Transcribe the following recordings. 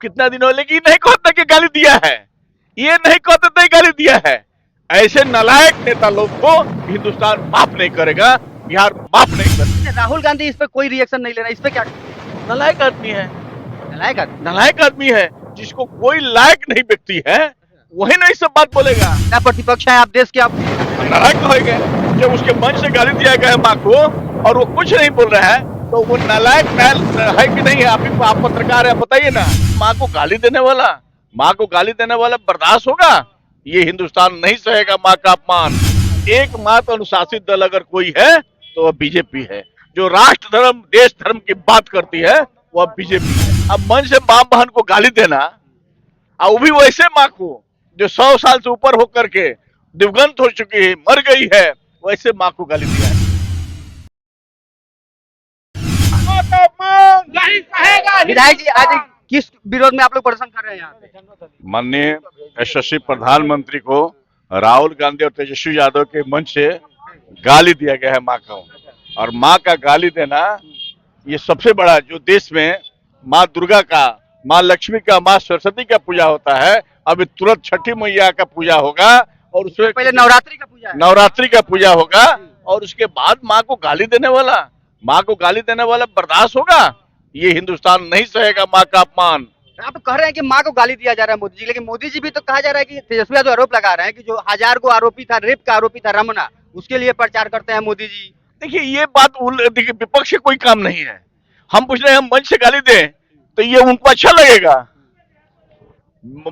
कितना दिन हो, लेकिन नहीं कहता कि गाली दिया है, ये नहीं कहता था गाली दिया है। ऐसे नालायक नेता लोग को हिंदुस्तान माफ नहीं करेगा, बिहार माफ नहीं करेगा। राहुल गांधी इस पे कोई रिएक्शन नहीं ले रहा, इस पे क्या? नालायक आदमी है, नालायक आदमी। नालायक आदमी है, जिसको कोई लायक नहीं व्यक्ति है वही नहीं सब बात बोलेगा। क्या प्रतिपक्ष है आप देश के? आप नालायक होएंगे जब उसके मन से गाली दिया गया है माँ को और वो कुछ नहीं बोल रहा है, तो वो नालायक है कि नहीं है? आप पत्रकार है, बताइए ना। माँ को गाली देने वाला बर्दाश्त होगा? ये हिंदुस्तान नहीं सहेगा माँ का अपमान। एकमात्र अनुशासित दल अगर कोई है तो वह बीजेपी है, जो राष्ट्र धर्म देश धर्म की बात करती है वह बीजेपी है। अब मन से माँ बहन को गाली देना, और वो भी वैसे माँ को जो 100 साल से ऊपर होकर के दिवंगत हो चुकी है, मर गई है, वैसे माँ को गाली दिया है। विधायक जी आज किस विरोध में आप लोग प्रदर्शन कर रहे हैं यहाँ पे? माननीय यशस्वी प्रधानमंत्री को राहुल गांधी और तेजस्वी यादव के मंच से गाली दिया गया है माँ को, और माँ का गाली देना ये सबसे बड़ा, जो देश में माँ दुर्गा का, माँ लक्ष्मी का, माँ सरस्वती का पूजा होता है, अभी तुरंत छठी मैया का पूजा होगा और उसमें पहले नवरात्रि का पूजा है। नवरात्रि का पूजा होगा, और उसके बाद माँ को गाली देने वाला बर्दाश्त होगा? ये हिंदुस्तान नहीं सहेगा माँ का अपमान। आप कह रहे हैं कि माँ को गाली दिया जा रहा है मोदी जी, लेकिन मोदी जी भी तो कहा जा रहा है कि तेजस्वी यादव आरोप लगा रहे हैं कि जो 1000 को आरोपी था, रेप का आरोपी था रमना, उसके लिए प्रचार करते हैं मोदी जी। देखिए ये बात देखिए, विपक्ष से कोई काम नहीं है। हम पूछ रहे हैं, हम मंच से गाली दें तो ये उनको अच्छा लगेगा?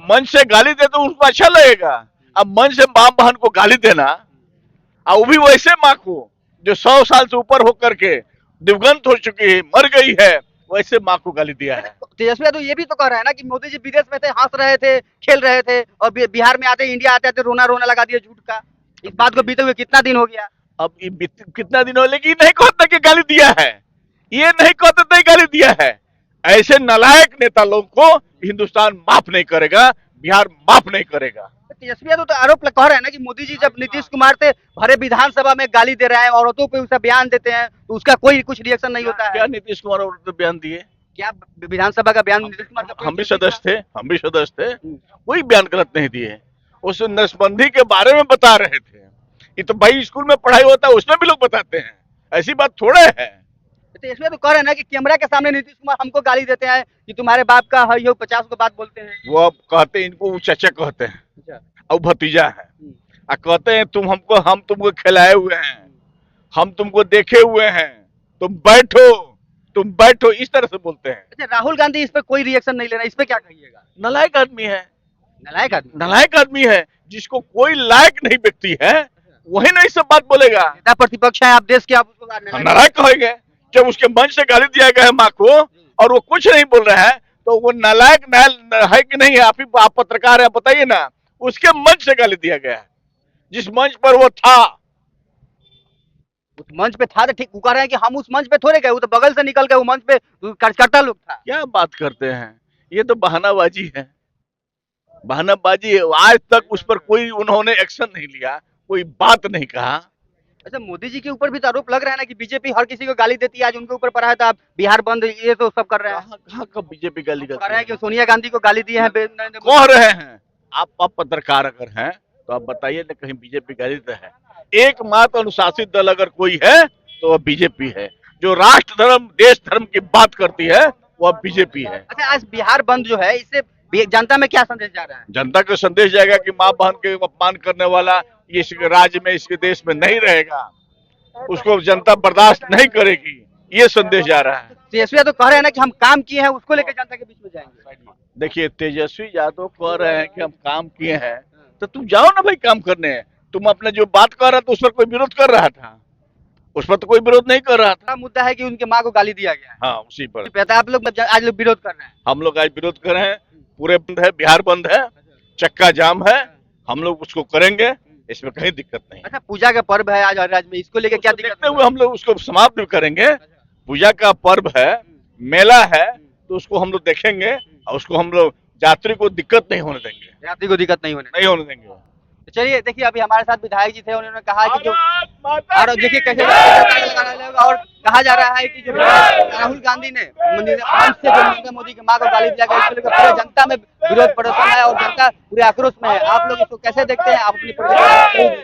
मंच से गाली दे तो उनको अच्छा लगेगा? अब मंच से माँ बहन को गाली देना, और वो भी वैसे माँ को जो 100 साल से ऊपर होकर के दिवंगत हो चुकी है, मर गई है, वैसे माँ को गाली दिया है। तेजस्वी यादव ये भी तो कह रहे हैं ना कि मोदी जी विदेश में थे, हंस रहे थे, खेल रहे थे, और बिहार में आते, इंडिया आते आते रोना रोना लगा दिया झूठ का। इस बात को बीते हुए कितना दिन हो गया? अब कितना दिन हो, लेकिन नहीं कहता कि गाली दिया है, ये नहीं कहता था गाली दिया है। ऐसे नालायक नेता लोग को हिंदुस्तान माफ नहीं करेगा, बिहार माफ नहीं करेगा। तेजस्वी यादव तो आरोप कह रहे हैं ना कि मोदी जी जब नीतीश कुमार से भरे विधानसभा में गाली दे रहे हैं, औरतों पे उसका बयान देते हैं, तो उसका कोई कुछ रिएक्शन नहीं होता है। क्या नीतीश कुमार औरतों पे बयान दिए? क्या विधानसभा का बयान नीतीश कुमार का? हम भी सदस्य थे, कोई बयान गलत नहीं दिए। उस नसबंदी के बारे में बता रहे थे। ये तो भाई स्कूल में पढ़ाई होता है, उसमें भी लोग बताते हैं, ऐसी बात थोड़े है। तो इसमें तो कह रहे हैं ना कि कैमरा के सामने नीतीश कुमार हमको गाली देते हैं कि तुम्हारे बाप का है यो 50 को बात बोलते हैं। वो अब कहते हैं, इनको वो चाचा कहते हैं और भतीजा है, और कहते हैं हम तुमको खिलाए हुए हैं, हम तुमको देखे हुए हैं, तुम बैठो, इस तरह से बोलते हैं। अच्छा, राहुल गांधी इस पे कोई रिएक्शन नहीं ले रहा, इस पे क्या कहिएगा? नालायक आदमी है, नालायक आदमी जिसको कोई लायक नहीं व्यक्ति है वही नहीं सब बात बोलेगा। नेता प्रतिपक्ष है आप देश के, आप उसको हम नालायक कहेंगे जब उसके मंच से गाली दिया गया है माँ को और वो कुछ नहीं बोल रहा है, तो वो नालायक है कि नहीं है? आप पत्रकार है, बताइए ना। उसके मंच से गाली दिया गया है, जिस मंच पर वो था। उस मंच पे था तो ठीक, वो कह रहे हैं कि हम उस मंच पे थोड़े गए, वो तो बगल से निकल गए, वो मंच पे कार्यकर्ता लोग था। क्या बात करते हैं, ये तो बहानाबाजी है, बहानाबाजी है। आज तक उस पर कोई उन्होंने एक्शन नहीं लिया, कोई बात नहीं कहा। अच्छा, मोदी जी के ऊपर भी तो आरोप लग रहा है ना कि बीजेपी हर किसी को गाली देती है, आज उनके ऊपर पड़ा है, तो आप बिहार बंद ये तो सब कर रहे हैं। कहाँ कब बीजेपी गाली कह रहे करती हैं कि सोनिया गांधी को गाली दी है। कह रहे हैं आप पत्रकार अगर हैं तो आप बताइए ना, कहीं बीजेपी गाली देता है? एकमात्र अनुशासित दल अगर कोई है तो वह बीजेपी है, जो राष्ट्र धर्म देश धर्म की बात करती है वह बीजेपी है। अच्छा, आज बिहार बंद जो है, इससे जनता में क्या संदेश जा रहा है? जनता को संदेश जाएगा कि माँ बहन के अपमान करने वाला इस राज्य में, इसके देश में नहीं रहेगा, उसको जनता बर्दाश्त नहीं करेगी, ये संदेश जा रहा है। तेजस्वी यादव कह रहे हैं ना कि हम काम किए हैं, उसको लेकर जनता के बीच में जाएंगे। देखिए, तेजस्वी यादव कह रहे हैं कि हम काम किए हैं, तो तुम जाओ ना भाई काम करने। तुम अपने जो बात कर रहा था उस पर कोई विरोध कर रहा था? उस पर तो कोई विरोध नहीं कर रहा था। मुद्दा है कि उनके माँ को गाली दिया गया है। हाँ, उसी पर आप लोग आज लोग विरोध कर रहे हैं। हम लोग आज विरोध कर रहे हैं, पूरे बंद है, बिहार बंद है, चक्का जाम है, हम लोग उसको करेंगे, इसमें कहीं दिक्कत नहीं। अच्छा, पूजा का पर्व है आज राज्य में, इसको लेकर क्या दिक्कत? देखते हुए हम लोग उसको समाप्त भी करेंगे। पूजा का पर्व है, मेला है, तो उसको हम लोग देखेंगे और उसको हम लोग यात्री को दिक्कत नहीं होने देंगे। यात्री को दिक्कत नहीं होने देंगे। तो चलिए देखिए, अभी हमारे साथ विधायक जी थे, उन्होंने कहा कि जो भारत माता और देखिए कैसे लगाना होगा। और कहा जा रहा है कि जो राहुल गांधी ने मंच से जो नरेंद्र मोदी की मां को गाली दिया गया, इसको लेकर पूरे जनता में विरोध प्रदर्शन है और जनता पूरे आक्रोश में है। आप लोग इसको कैसे देखते हैं, आप अपनी प्रतिक्रिया